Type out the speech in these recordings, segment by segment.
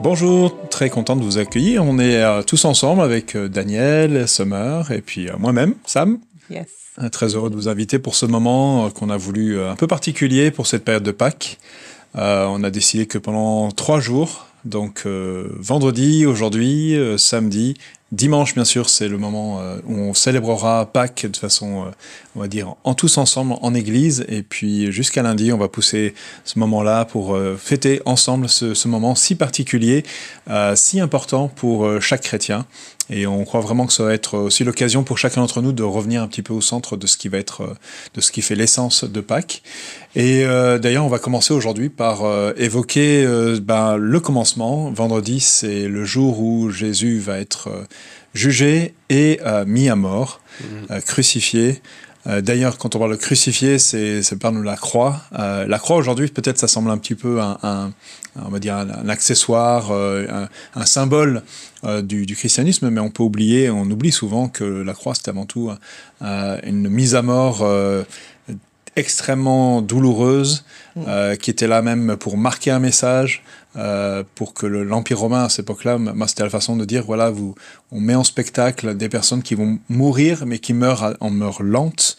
Bonjour, très content de vous accueillir. On est tous ensemble avec Daniel, Summer et puis moi-même, Sam. Yes. Très heureux de vous inviter pour ce moment qu'on a voulu un peu particulier pour cette période de Pâques. On a décidé que pendant 3 jours, donc vendredi, aujourd'hui, samedi, dimanche bien sûr, c'est le moment où on célébrera Pâques de façon, on va dire, en tous ensemble en église. Et puis jusqu'à lundi, on va pousser ce moment-là pour fêter ensemble ce moment si particulier, si important pour chaque chrétien. Et on croit vraiment que ça va être aussi l'occasion pour chacun d'entre nous de revenir un petit peu au centre de ce qui va être, de ce qui fait l'essence de Pâques. Et d'ailleurs, on va commencer aujourd'hui par évoquer le commencement. Vendredi, c'est le jour où Jésus va être jugé et mis à mort, crucifié. D'ailleurs, quand on parle de crucifié, c'est par nous la croix. La croix, aujourd'hui, peut-être ça semble un petit peu on va dire un accessoire, un symbole du christianisme, mais on oublie souvent que la croix, c'est avant tout une mise à mort extrêmement douloureuse, qui était là même pour marquer un message, pour que l'Empire romain à cette époque-là, c'était la façon de dire, voilà, on met en spectacle des personnes qui vont mourir, mais qui meurent en mort lente,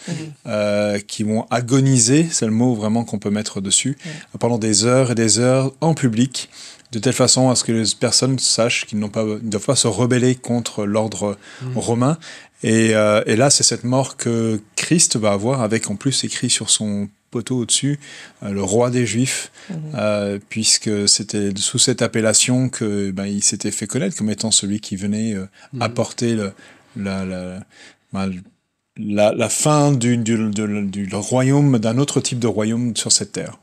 qui vont agoniser, c'est le mot vraiment qu'on peut mettre dessus, pendant des heures et des heures en public, de telle façon à ce que les personnes sachent qu'ils ne doivent pas se rebeller contre l'ordre romain. Et là, c'est cette mort que Christ va avoir, avec en plus écrit sur son poteau au-dessus, le roi des Juifs, puisque c'était sous cette appellation qu'il s'était fait connaître comme étant celui qui venait apporter la fin du royaume, d'un autre type de royaume sur cette terre.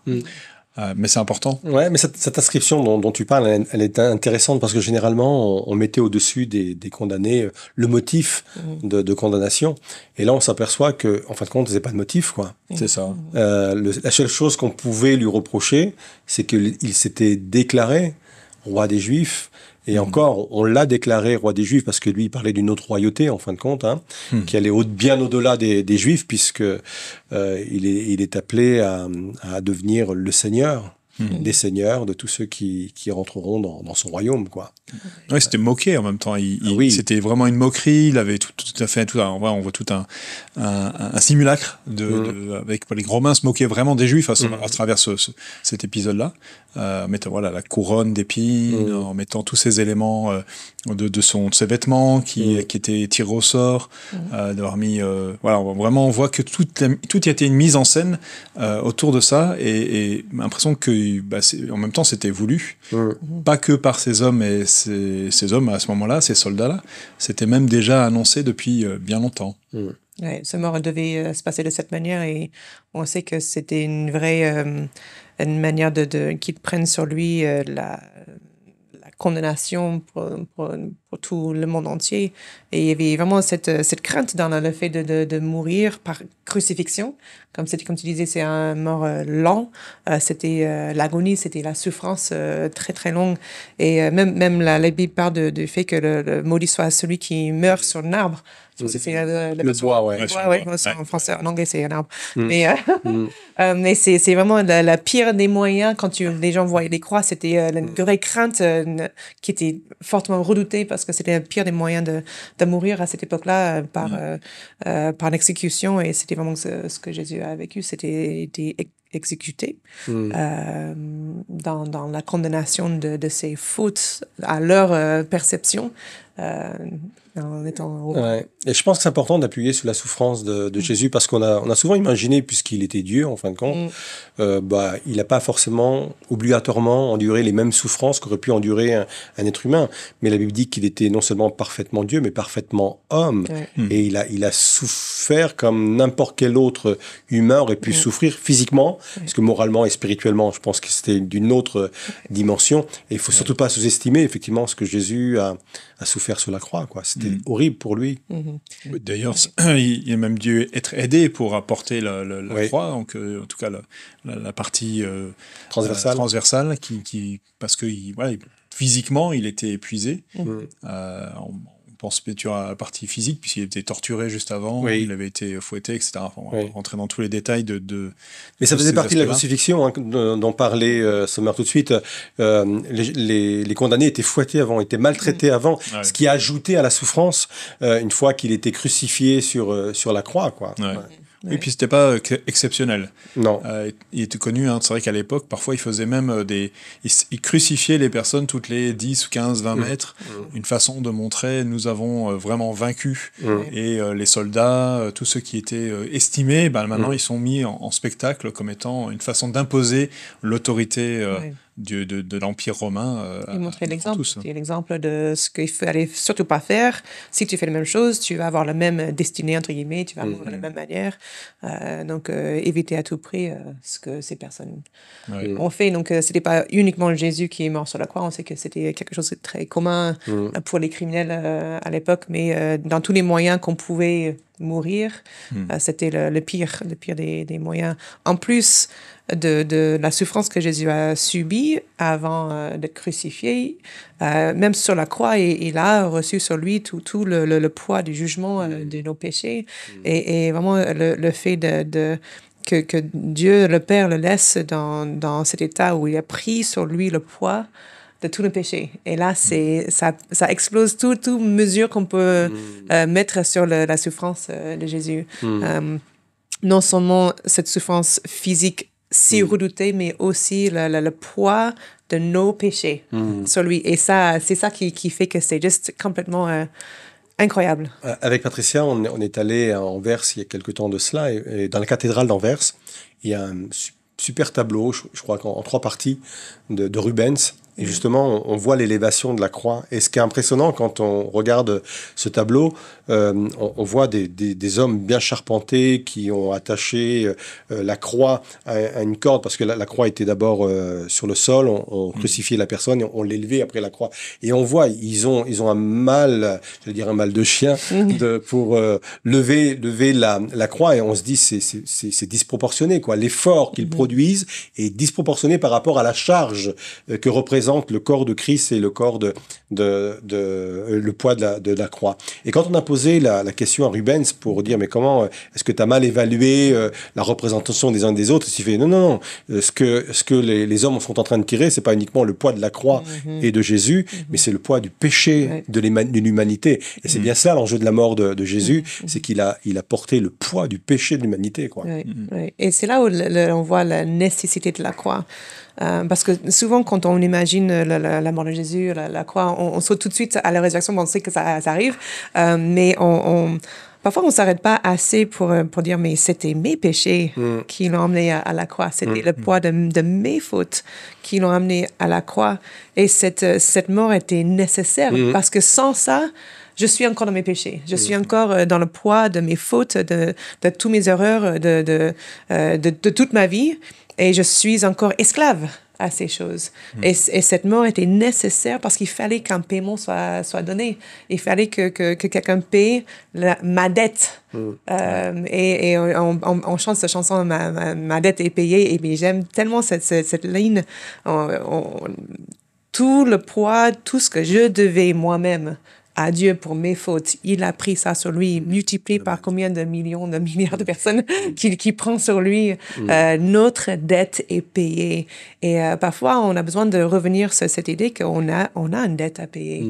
Mais c'est important. Ouais, mais cette inscription dont tu parles, elle est intéressante parce que généralement, on mettait au-dessus des condamnés le motif de condamnation. Et là, on s'aperçoit que, en fin de compte, c'est pas de motif, quoi. C'est ça. La seule chose qu'on pouvait lui reprocher, c'est qu'il s'était déclaré roi des Juifs. Et encore, on l'a déclaré roi des Juifs parce que lui, il parlait d'une autre royauté, en fin de compte, qui allait bien au-delà des Juifs, puisque il est appelé à devenir le Seigneur des seigneurs, de tous ceux qui rentreront dans son royaume, quoi. Oui, c'était moqué en même temps. C'était vraiment une moquerie. Il avait tout à fait on voit tout un simulacre avec les Romains se moquaient vraiment des Juifs à travers cet épisode-là, en mettant la couronne d'épines, en mettant tous ces éléments de ses vêtements qui étaient tirés au sort, d'avoir mis vraiment on voit que tout a été une mise en scène autour de ça et l'impression que en même temps c'était voulu, pas que par ces hommes et ces hommes à ce moment-là, ces soldats-là, c'était même déjà annoncé depuis bien longtemps. Ouais, ce mort devait se passer de cette manière et on sait que c'était une vraie une manière qu'ils prennent sur lui la condamnation pour tout le monde entier. Et il y avait vraiment cette crainte dans le fait de mourir par crucifixion. Comme tu disais, c'est un mort lent. C'était l'agonie, c'était la souffrance très, très longue. Et même la Bible parle du fait que le maudit soit celui qui meurt sur un arbre. C'est le bois, ouais. En français, en anglais, c'est un arbre. Mais c'est vraiment la pire des moyens. Quand les gens voyaient les croix, c'était une vraie crainte qui était fortement redoutée parce que c'était le pire des moyens de mourir à cette époque-là par l'exécution. Et c'était vraiment ce que Jésus a vécu. C'était été exécuté dans la condamnation de ses fautes à leur perception. En étant... Ouais. Et je pense que c'est important d'appuyer sur la souffrance de Jésus parce qu'on a souvent imaginé, puisqu'il était Dieu en fin de compte, il n'a pas forcément obligatoirement enduré les mêmes souffrances qu'aurait pu endurer un être humain. Mais la Bible dit qu'il était non seulement parfaitement Dieu, mais parfaitement homme. Et il a souffert comme n'importe quel autre humain aurait pu souffrir physiquement, parce que moralement et spirituellement, je pense que c'était d'une autre dimension. Et il faut surtout pas sous-estimer effectivement ce que Jésus a souffert sur la croix, quoi. C'était horrible pour lui. D'ailleurs, il a même dû être aidé pour apporter la croix, donc en tout cas la partie transversale parce que physiquement il était épuisé. On pense plutôt à la partie physique, puisqu'il était torturé juste avant, Oui. il avait été fouetté, etc. Enfin, on va Oui. rentrer dans tous les détails Mais ça de faisait ces partie de la aspects-là. crucifixion, hein, dont parlait Sommer tout de suite. Les condamnés étaient fouettés avant, étaient maltraités avant, Ouais. ce qui a ajouté à la souffrance une fois qu'il était crucifié sur la croix, quoi. Ouais. Ouais. Oui, puis c'était pas exceptionnel. Non. Il était connu, hein, c'est vrai qu'à l'époque, parfois, il faisait même il crucifiait les personnes toutes les 10, 15, 20 mètres. Une façon de montrer, nous avons vraiment vaincu. Et les soldats, tous ceux qui étaient estimés, maintenant, ils sont mis en spectacle comme étant une façon d'imposer l'autorité Ouais. de l'Empire romain. Il montrait pour l'exemple. tous. C'est l'exemple de ce qu'il fallait surtout pas faire. Si tu fais la même chose, tu vas avoir la même destinée, entre guillemets, tu vas mourir de la même manière. Donc, éviter à tout prix ce que ces personnes Ouais. ont fait. Donc, c'était pas uniquement Jésus qui est mort sur la croix. On sait que c'était quelque chose de très commun pour les criminels à l'époque, mais dans tous les moyens qu'on pouvait mourir, c'était le pire des moyens. En plus de la souffrance que Jésus a subie avant d'être crucifié, même sur la croix, il a reçu sur lui tout le poids du jugement de nos péchés. Et vraiment, le fait que Dieu, le Père, le laisse dans cet état où il a pris sur lui le poids de tous nos péchés. Et là, ça explose toute mesure qu'on peut mettre sur la souffrance de Jésus. Non seulement cette souffrance physique si redoutée, mais aussi le poids de nos péchés sur lui. Et ça, c'est ça qui fait que c'est juste complètement incroyable. Avec Patricia, on est allé à Anvers il y a quelque temps de cela, et dans la cathédrale d'Anvers, il y a un super tableau, je crois qu'en 3 parties, de Rubens. Et justement, on voit l'élévation de la croix. Et ce qui est impressionnant quand on regarde ce tableau, on voit des hommes bien charpentés qui ont attaché la croix à une corde, parce que la croix était d'abord sur le sol, on crucifiait la personne et on l'élevait après la croix. Et on voit, ils ont un mal, je vais dire un mal de chien, pour lever la croix. Et on se dit, c'est disproportionné, quoi. L'effort qu'ils produisent est disproportionné par rapport à la charge que représente le corps de Christ et le corps le poids de la croix. Et quand on a posé la question à Rubens pour dire, mais comment est-ce que tu as mal évalué la représentation des uns des autres, il fait non, ce que les hommes sont en train de tirer, c'est pas uniquement le poids de la croix et de Jésus, mais c'est le poids du péché de l'humanité. Et c'est bien ça l'enjeu de la mort de Jésus, c'est qu'il a porté le poids du péché de l'humanité, quoi. Oui. Et c'est là où on voit la nécessité de la croix. Parce que souvent, quand on imagine la mort de Jésus, la croix, on saute tout de suite à la résurrection, on sait que ça arrive, mais parfois, on ne s'arrête pas assez pour dire, mais c'était mes péchés qui l'ont amené à la croix. C'était le poids de mes fautes qui l'ont amené à la croix. Et cette mort était nécessaire, parce que sans ça, je suis encore dans mes péchés. Je suis encore dans le poids de mes fautes, de toutes mes erreurs, de toute ma vie. Et je suis encore esclave à ces choses. Et cette mort était nécessaire parce qu'il fallait qu'un paiement soit donné. Il fallait que quelqu'un paie ma dette. Et on chante cette chanson, ma dette est payée. Et bien, j'aime tellement cette ligne. Tout le poids, tout ce que je devais moi-même à Dieu pour mes fautes, il a pris ça sur lui, multiplié par combien de millions, de milliards de personnes qui prend sur lui. Notre dette est payée. Et parfois, on a besoin de revenir sur cette idée qu'on a une dette à payer.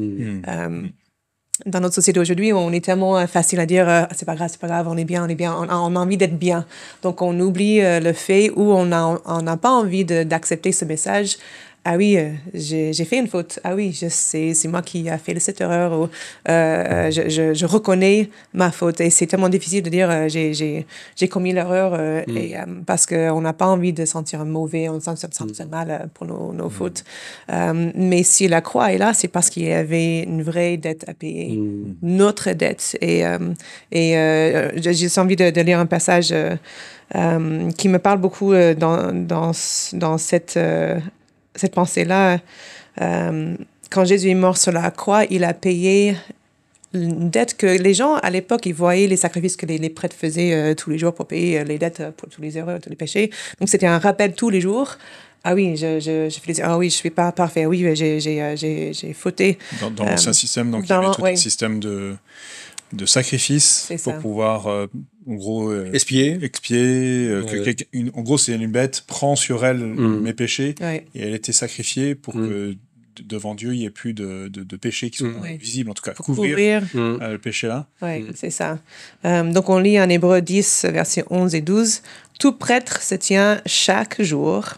Dans notre société aujourd'hui, on est tellement facile à dire c'est pas grave, on est bien, on a envie d'être bien. Donc, on oublie le fait où on n'a pas envie d'accepter ce message. Ah oui, j'ai fait une faute. Ah oui, c'est moi qui a fait cette erreur. Ou, je reconnais ma faute. Et c'est tellement difficile de dire j'ai commis l'erreur parce qu'on n'a pas envie de sentir mauvais, on se sent mal pour nos fautes. Mais si la croix est là, c'est parce qu'il y avait une vraie dette à payer, notre dette. Et j'ai envie de lire un passage qui me parle beaucoup dans cette pensée-là, quand Jésus est mort sur la croix, il a payé une dette que les gens, à l'époque, ils voyaient les sacrifices que les prêtres faisaient tous les jours pour payer les dettes, pour tous les erreurs, tous les péchés. Donc, c'était un rappel tous les jours. Ah oui, je fais ah oui, je suis pas parfait. Oui, j'ai fauté. Dans l'ancien système, donc il y avait tout un système de sacrifice pour pouvoir, en gros, expier. En gros, c'est une bête prend sur elle mes péchés et elle était sacrifiée pour que devant Dieu, il n'y ait plus de péchés qui sont visibles, en tout cas, couvrir le péché-là. Oui, c'est ça. Donc, on lit en Hébreux 10, versets 11 et 12. « Tout prêtre se tient chaque jour,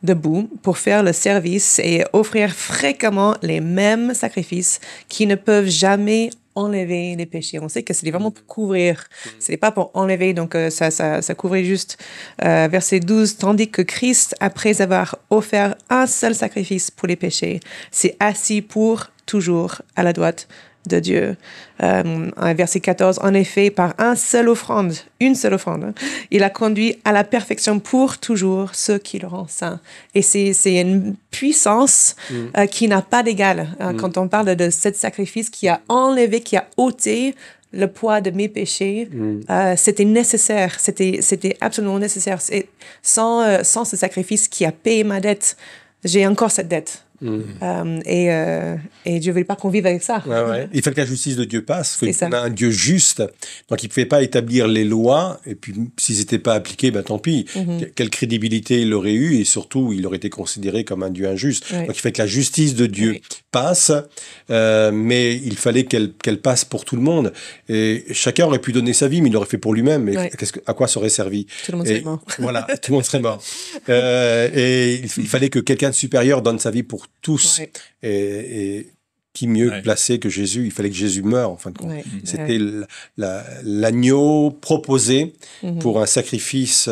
debout pour faire le service et offrir fréquemment les mêmes sacrifices qui ne peuvent jamais enlever les péchés. » On sait que c'est vraiment pour couvrir. C'est pas pour enlever, donc ça couvrait juste. Verset 12, « Tandis que Christ, après avoir offert un seul sacrifice pour les péchés, s'est assis pour toujours à la droite de Dieu. » Verset 14, « En effet, par une seule offrande, il a conduit à la perfection pour toujours ceux qui le rendent saint. » Et c'est une puissance qui n'a pas d'égal. Quand on parle de ce sacrifice qui a enlevé, qui a ôté le poids de mes péchés, c'était nécessaire. C'était absolument nécessaire. Sans ce sacrifice qui a payé ma dette, j'ai encore cette dette. Et Dieu ne veut pas qu'on vive avec ça. Ouais. Il fallait que la justice de Dieu passe. On a un Dieu juste, donc il ne pouvait pas établir les lois, et puis s'ils n'étaient pas appliqués, ben tant pis. Quelle crédibilité il aurait eu, et surtout, il aurait été considéré comme un Dieu injuste. Donc il fallait que la justice de Dieu passe, mais il fallait qu'elle passe pour tout le monde. Et chacun aurait pu donner sa vie, mais il l'aurait fait pour lui-même. Mais à quoi ça aurait servi? Tout le monde serait mort. Voilà, tout le monde serait mort. Et il fallait que quelqu'un de supérieur donne sa vie pour tous. Et qui mieux placé que Jésus? Il fallait que Jésus meure, en fin de compte. C'était l'agneau proposé pour un sacrifice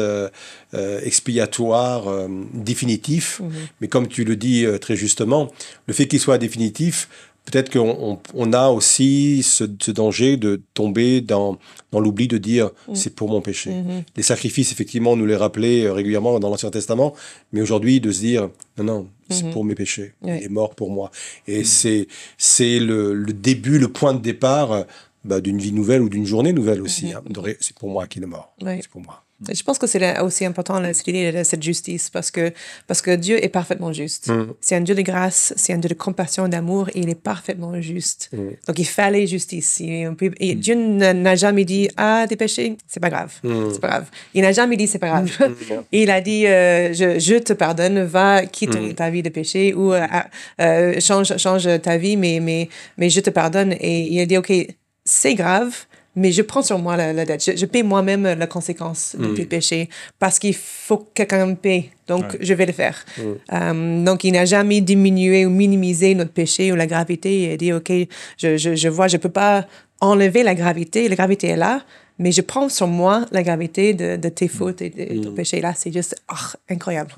expiatoire définitif. Mais comme tu le dis très justement, le fait qu'il soit définitif, peut-être qu'on a aussi ce danger de tomber dans l'oubli de dire c'est pour mon péché. Les sacrifices, effectivement, on nous les rappelait régulièrement dans l'Ancien Testament, mais aujourd'hui de se dire non, c'est pour mes péchés. Il est mort pour moi. Et c'est le début, le point de départ d'une vie nouvelle ou d'une journée nouvelle aussi. C'est pour moi qu'il est mort. C'est pour moi. Je pense que c'est aussi important cette idée de cette justice parce que Dieu est parfaitement juste. C'est un Dieu de grâce, c'est un Dieu de compassion, d'amour, et il est parfaitement juste. Donc il fallait justice. Et Dieu n'a jamais dit tes péchés, c'est pas grave, c'est pas grave. Il n'a jamais dit c'est pas grave. Il a dit je te pardonne, va quitter ta vie de péché ou change ta vie, mais je te pardonne. Et il a dit ok, c'est grave. Mais je prends sur moi la dette. Je paie moi-même la conséquence du péché parce qu'il faut que quelqu'un me paie. Donc, je vais le faire. Donc, il n'a jamais diminué ou minimisé notre péché ou la gravité. Il a dit, OK, je vois, je ne peux pas enlever la gravité. La gravité est là, mais je prends sur moi la gravité de tes fautes et de ton péché. Là, c'est juste incroyable.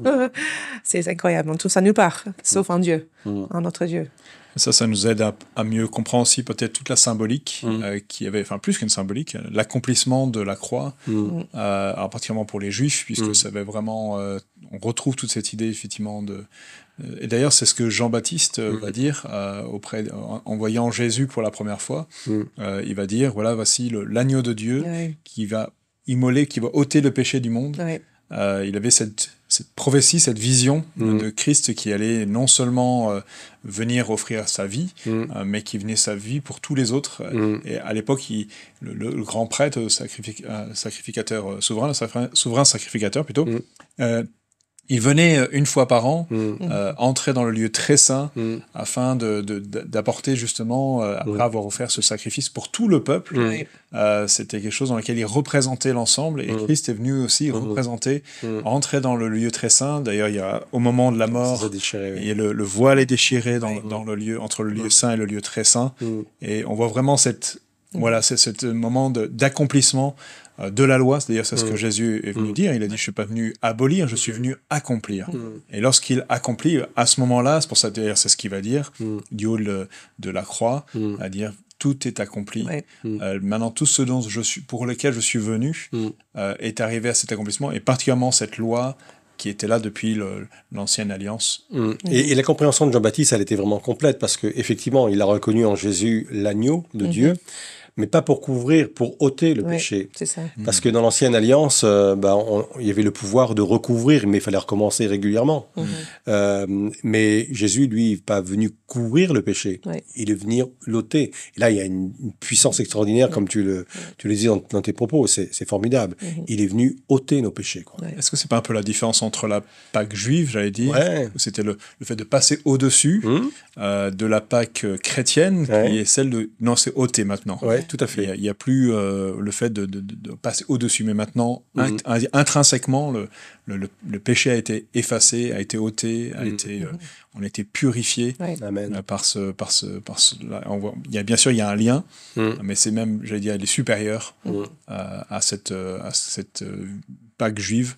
C'est incroyable. Donc, tout ça nous part, sauf en Dieu, en notre Dieu. Ça nous aide à mieux comprendre aussi peut-être toute la symbolique qui avait, enfin plus qu'une symbolique, l'accomplissement de la croix, alors particulièrement pour les Juifs, puisque ça avait vraiment, on retrouve toute cette idée effectivement et d'ailleurs c'est ce que Jean-Baptiste va dire en voyant Jésus pour la première fois, il va dire voilà voici l'agneau de Dieu qui va immoler, qui va ôter le péché du monde. Il avait cette prophétie, cette vision de Christ qui allait non seulement venir offrir sa vie, mais qui venait sa vie pour tous les autres. Et à l'époque, le grand prêtre, sacrificateur, souverain sacrificateur plutôt, il venait une fois par an entrer dans le lieu très saint afin d'apporter justement, après avoir offert ce sacrifice pour tout le peuple, c'était quelque chose dans lequel il représentait l'ensemble, et Christ est venu aussi représenter, entrer dans le lieu très saint. D'ailleurs, il y a, au moment de la mort, le voile est déchiré dans le lieu, entre le lieu saint et le lieu très saint, et on voit vraiment ce moment d'accomplissement de la loi. C'est-à-dire c'est ce que Jésus est venu dire. Il a dit, je suis pas venu abolir, je suis venu accomplir. Et lorsqu'il accomplit, à ce moment-là, c'est pour ça d'ailleurs c'est ce qu'il va dire, du haut de la croix, à dire, tout est accompli. Maintenant, tout ce pour lequel je suis venu est arrivé à cet accomplissement, et particulièrement cette loi qui était là depuis l'ancienne alliance. Et la compréhension de Jean-Baptiste, elle était vraiment complète, parce qu'effectivement, il a reconnu en Jésus l'agneau de Dieu, mais pas pour couvrir, pour ôter le Ouais, péché. c'est ça. Parce que dans l'ancienne alliance, il y avait le pouvoir de recouvrir, mais il fallait recommencer régulièrement. Mais Jésus, lui, n'est pas venu couvrir le péché. Ouais. Il est venu l'ôter. Et là, il y a une puissance extraordinaire, comme tu le dis dans tes propos. C'est formidable. Il est venu ôter nos péchés, quoi. Ouais. Est-ce que c'est pas un peu la différence entre la Pâque juive, j'allais dire, Ouais. où c'était le fait de passer au-dessus de la Pâque chrétienne, qui est celle de... Non, c'est ôter maintenant. Ouais, tout à fait. Il n'y a plus le fait de passer au-dessus, mais maintenant, intrinsèquement, le péché a été effacé, a été ôté, on a été purifié Ouais. Amen. là, il y a bien sûr il y a un lien, mais c'est même, j'allais dire, il est supérieur à cette Pâque juive,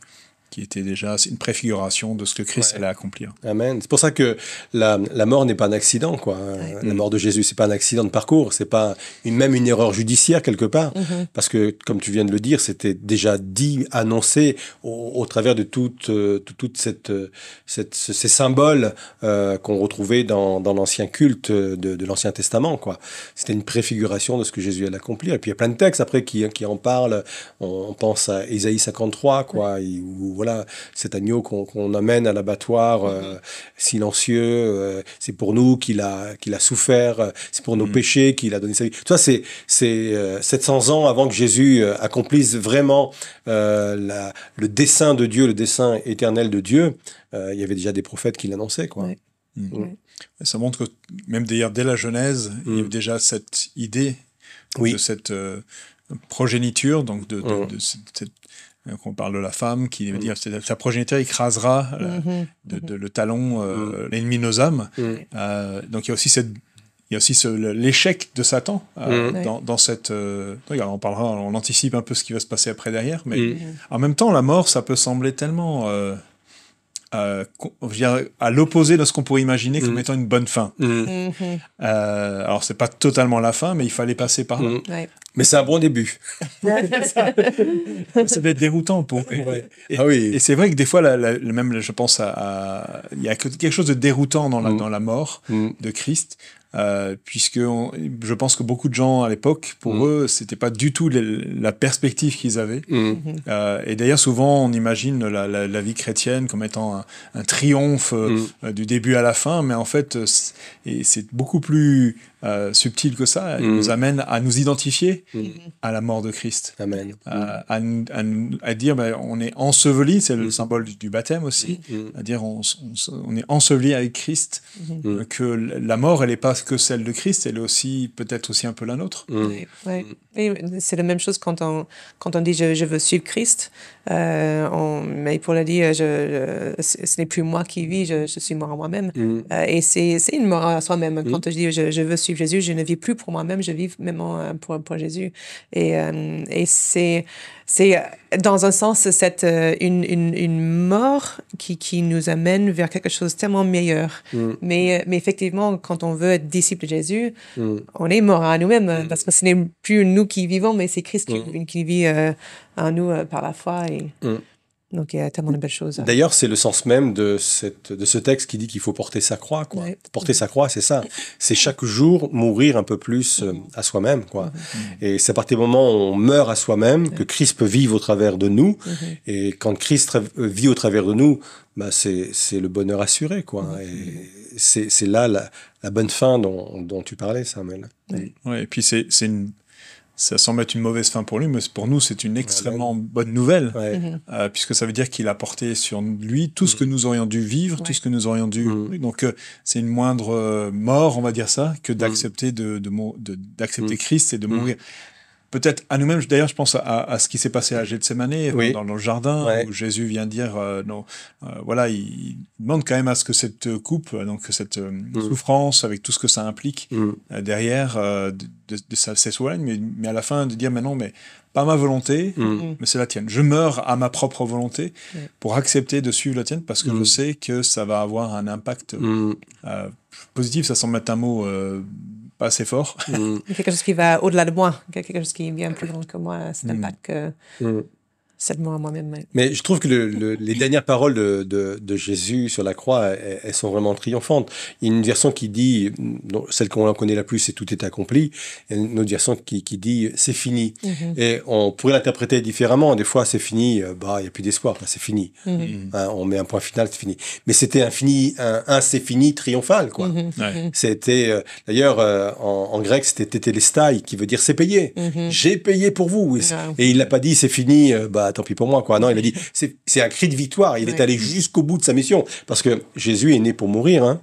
qui était déjà une préfiguration de ce que Christ allait accomplir. Amen. C'est pour ça que la mort n'est pas un accident, quoi. La mort de Jésus, c'est pas un accident de parcours, c'est pas même une erreur judiciaire quelque part, parce que, comme tu viens de le dire, c'était déjà dit, annoncé au travers de toute ces symboles qu'on retrouvait dans l'ancien culte de l'Ancien Testament, quoi. C'était une préfiguration de ce que Jésus allait accomplir. Et puis il y a plein de textes après qui en parlent. On pense à Ésaïe 53, quoi, où voilà, cet agneau qu'on amène à l'abattoir silencieux, c'est pour nous qu'il a souffert, c'est pour nos péchés qu'il a donné sa vie. Tout ça, c'est 700 ans avant que Jésus accomplisse vraiment le dessein de Dieu, le dessein éternel de Dieu. Il y avait déjà des prophètes qui l'annonçaient, quoi. Ouais. Ça montre que même dès la Genèse, il y avait déjà cette idée de cette progéniture, donc de cette on parle de la femme qui veut dire sa progéniture écrasera le talon l'ennemi de nos âmes. Donc il y a aussi l'échec de Satan dans cette. Regarde, on anticipe un peu ce qui va se passer après derrière, mais en même temps la mort, ça peut sembler tellement à l'opposé de ce qu'on pourrait imaginer comme étant une bonne fin. Alors c'est pas totalement la fin, mais il fallait passer par là. Mais c'est un bon début. Ça peut être déroutant pour eux. Et c'est vrai que des fois, même je pense il y a quelque chose de déroutant dans la mort de Christ, puisque je pense que beaucoup de gens à l'époque, pour eux, c'était pas du tout la perspective qu'ils avaient. Et d'ailleurs, souvent, on imagine la vie chrétienne comme étant un triomphe du début à la fin, mais en fait, c'est beaucoup plus subtil que ça. Il nous amène à nous identifier à la mort de Christ. Amen. À dire, on est enseveli, c'est le symbole du baptême aussi, à dire on est enseveli avec Christ, que la mort, elle n'est pas que celle de Christ, elle est aussi peut-être aussi un peu la nôtre. Ouais. Et c'est la même chose quand on dit je veux suivre Christ, mais pour le dire, ce n'est plus moi qui vis, je suis mort à moi-même. Et c'est une mort à soi-même. Quand je dis je veux suivre Jésus, je ne vis plus pour moi-même, je vis même pour Jésus. Et c'est dans un sens une mort qui nous amène vers quelque chose de tellement meilleur. Mais effectivement, quand on veut être disciple de Jésus, on est mort à nous-mêmes, parce que ce n'est plus nous qui vivons, mais c'est Christ qui vit en nous par la foi. Donc il y a tellement de belles choses. D'ailleurs, c'est le sens même de ce texte qui dit qu'il faut porter sa croix, quoi. Porter sa croix, c'est ça. C'est chaque jour mourir un peu plus à soi-même, quoi. Et c'est à partir du moment où on meurt à soi-même que Christ peut vivre au travers de nous. Et quand Christ vit au travers de nous, c'est le bonheur assuré, quoi. Et c'est là la bonne fin dont tu parlais, Samuel. Ouais, et puis ça semble être une mauvaise fin pour lui, mais pour nous, c'est une extrêmement bonne nouvelle, puisque ça veut dire qu'il a porté sur lui tout ce que nous aurions dû vivre, tout ce que nous aurions dû... Donc, c'est une moindre mort, on va dire ça, que d'accepter d'accepter Christ et de mourir. Peut-être à nous-mêmes, d'ailleurs, je pense à ce qui s'est passé à Gethsémane, dans le jardin, où Jésus vient dire, voilà, il demande quand même à ce que cette coupe, donc cette souffrance, avec tout ce que ça implique derrière, ça s'éloigne, mais à la fin de dire, mais non, mais pas ma volonté, mais c'est la tienne. Je meurs à ma propre volonté pour accepter de suivre la tienne, parce que je sais que ça va avoir un impact positif. Ça semble être un mot pas assez fort. Quelque chose qui va au-delà de moi, quelque chose qui est bien plus grand que moi, cet impact cette mort à moi-même. Mais je trouve que les dernières paroles de Jésus sur la croix, elles sont vraiment triomphantes. Il y a une version qui dit, celle qu'on connaît la plus, c'est tout est accompli. Il y a une autre version qui dit c'est fini. Et on pourrait l'interpréter différemment. Des fois, c'est fini, il n'y a plus d'espoir, c'est fini. Hein, on met un point final, c'est fini. Mais c'était un c'est fini triomphal, quoi. C'était, d'ailleurs, en grec, c'était tétélestai, qui veut dire c'est payé. J'ai payé pour vous. Et il l'a pas dit c'est fini, tant pis pour moi, quoi. Non, il a dit c'est un cri de victoire. Il est allé jusqu'au bout de sa mission, parce que Jésus est né pour mourir. Hein.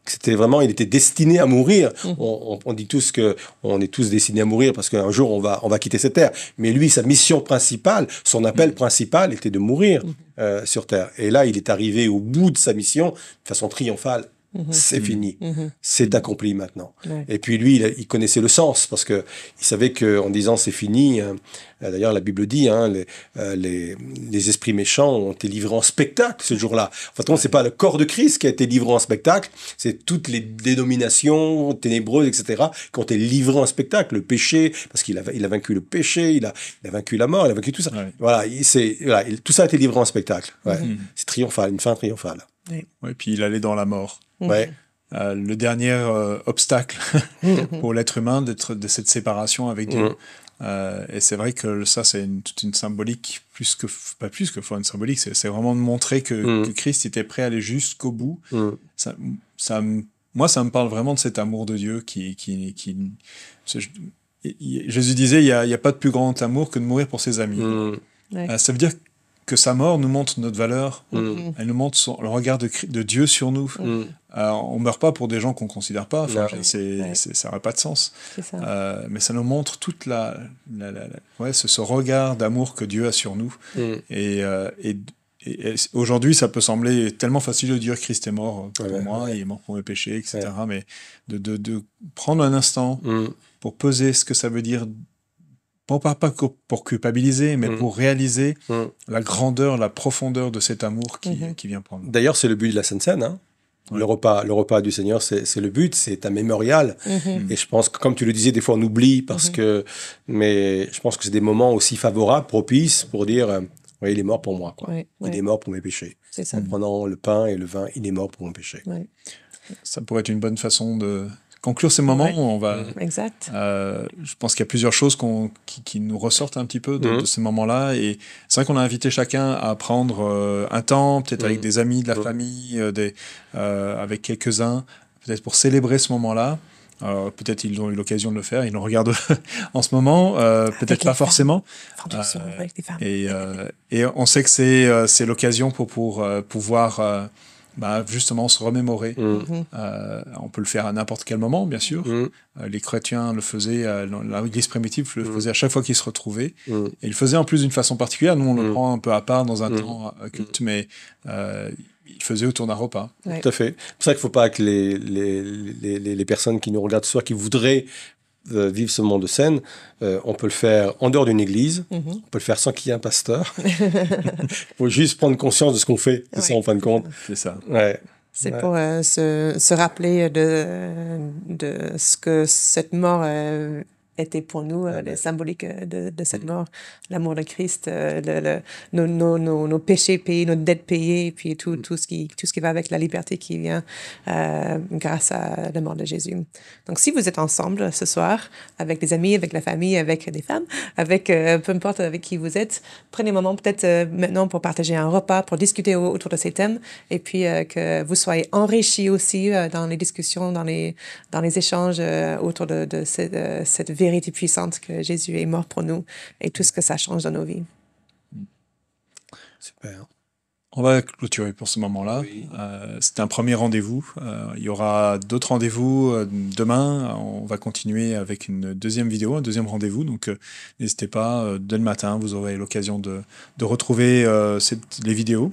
C'était vraiment, il était destiné à mourir. On dit tous que on est tous destinés à mourir parce qu'un jour on va quitter cette terre. Mais lui, sa mission principale, son appel principal, était de mourir sur terre. Et là, il est arrivé au bout de sa mission de façon triomphale. C'est fini, c'est accompli maintenant. Et puis lui, il connaissait le sens, parce que il savait qu'en disant c'est fini, d'ailleurs la Bible dit, hein, les esprits méchants ont été livrés en spectacle ce jour-là. En fait, c'est pas le corps de Christ qui a été livré en spectacle, c'est toutes les dénominations ténébreuses, etc., qui ont été livrées en spectacle. Le péché, parce qu'il a vaincu le péché, il a vaincu la mort, il a vaincu tout ça. Voilà, tout ça a été livré en spectacle. C'est triomphal, une fin triomphale. Oui, puis il allait dans la mort. Le dernier obstacle pour l'être humain de cette séparation avec Dieu. Et c'est vrai que ça, c'est toute une symbolique, pas plus que une symbolique, c'est vraiment de montrer que Christ était prêt à aller jusqu'au bout. Moi, ça me parle vraiment de cet amour de Dieu Jésus disait, il n'y a pas de plus grand amour que de mourir pour ses amis. Ça veut dire que sa mort nous montre notre valeur, elle nous montre le regard de Dieu sur nous. On ne meurt pas pour des gens qu'on ne considère pas, ça n'aurait pas de sens. Mais ça nous montre toute ce regard d'amour que Dieu a sur nous. Et aujourd'hui, ça peut sembler tellement facile de dire Christ est mort pour moi, il est mort pour mes péchés, etc. Mais de prendre un instant pour peser ce que ça veut dire, pas pour culpabiliser, mais pour réaliser la grandeur, la profondeur de cet amour qui vient prendre. D'ailleurs, c'est le but de la Sainte Seine. Hein. Le repas du Seigneur, c'est le but, c'est un mémorial. Et je pense que, comme tu le disais, des fois on oublie, mais je pense que c'est des moments aussi favorables, propices, pour dire, il est mort pour moi. Quoi. Il est mort pour mes péchés. C'est ça. En prenant le pain et le vin, il est mort pour mon péché. Ça pourrait être une bonne façon de conclure ces moments. On va, exact. Je pense qu'il y a plusieurs choses qui nous ressortent un petit peu de ces moments-là. Et c'est vrai qu'on a invité chacun à prendre un temps, peut-être avec des amis, de la famille, avec quelques-uns, peut-être pour célébrer ce moment-là. Peut-être ils ont eu l'occasion de le faire, ils nous regardent en ce moment, peut-être pas forcément. Et on sait que c'est l'occasion pour pouvoir justement se remémorer. On peut le faire à n'importe quel moment, bien sûr. Les chrétiens le faisaient, l'Église primitive le faisait à chaque fois qu'ils se retrouvaient. Et ils le faisaient en plus d'une façon particulière. Nous, on le prend un peu à part dans un temps culte, mais ils le faisaient autour d'un repas. Tout à fait. C'est pour ça qu'il ne faut pas que les personnes qui nous regardent ce soir, qui voudraient vivre ce moment de scène, on peut le faire en dehors d'une église, on peut le faire sans qu'il y ait un pasteur. Il faut juste prendre conscience de ce qu'on fait, c'est ça en fin de compte. C'est ça. C'est pour se rappeler de ce que cette mort était pour nous, le symbolique de cette mort, l'amour de Christ, nos péchés payés, nos dettes payées, et puis tout ce qui va avec la liberté qui vient grâce à la mort de Jésus. Donc, si vous êtes ensemble ce soir, avec des amis, avec la famille, avec des femmes, avec peu importe avec qui vous êtes, prenez un moment peut-être maintenant pour partager un repas, pour discuter autour de ces thèmes, et puis que vous soyez enrichis aussi dans les discussions, dans les échanges autour de cette vérité puissante que Jésus est mort pour nous et tout ce que ça change dans nos vies. Super. On va clôturer pour ce moment-là. C'était un premier rendez-vous. Il y aura d'autres rendez-vous demain. On va continuer avec une deuxième vidéo, un deuxième rendez-vous. Donc, n'hésitez pas. Dès le matin, vous aurez l'occasion de retrouver les vidéos.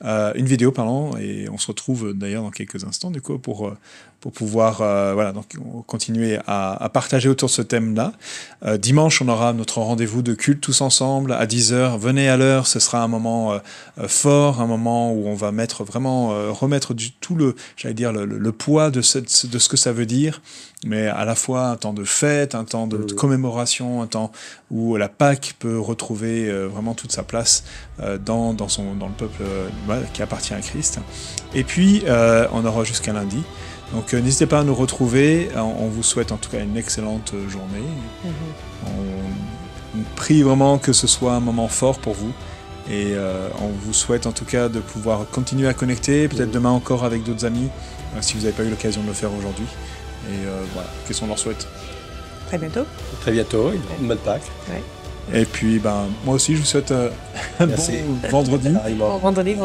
Une vidéo, pardon. Et on se retrouve d'ailleurs dans quelques instants, du coup, pour pour pouvoir voilà, donc, continuer à partager autour de ce thème-là. Dimanche, on aura notre rendez-vous de culte tous ensemble à 10h. Venez à l'heure, ce sera un moment fort, un moment où on va remettre tout le poids de ce que ça veut dire, mais à la fois un temps de fête, un temps de commémoration, un temps où la Pâque peut retrouver vraiment toute sa place dans le peuple qui appartient à Christ. Et puis, on aura jusqu'à lundi. Donc, n'hésitez pas à nous retrouver. On vous souhaite en tout cas une excellente journée. On prie vraiment que ce soit un moment fort pour vous. Et on vous souhaite en tout cas de pouvoir continuer à connecter, peut-être demain encore avec d'autres amis, si vous n'avez pas eu l'occasion de le faire aujourd'hui. Et voilà, qu'est-ce qu'on leur souhaite? Très bientôt. Très bientôt, une bonne Pâques. Ouais. Et puis, moi aussi, je vous souhaite un bon vendredi. Bon vendredi.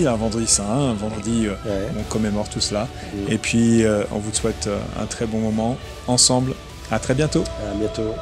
Un vendredi saint, un vendredi où on commémore tout cela. Et puis, on vous souhaite un très bon moment ensemble. À très bientôt. À bientôt.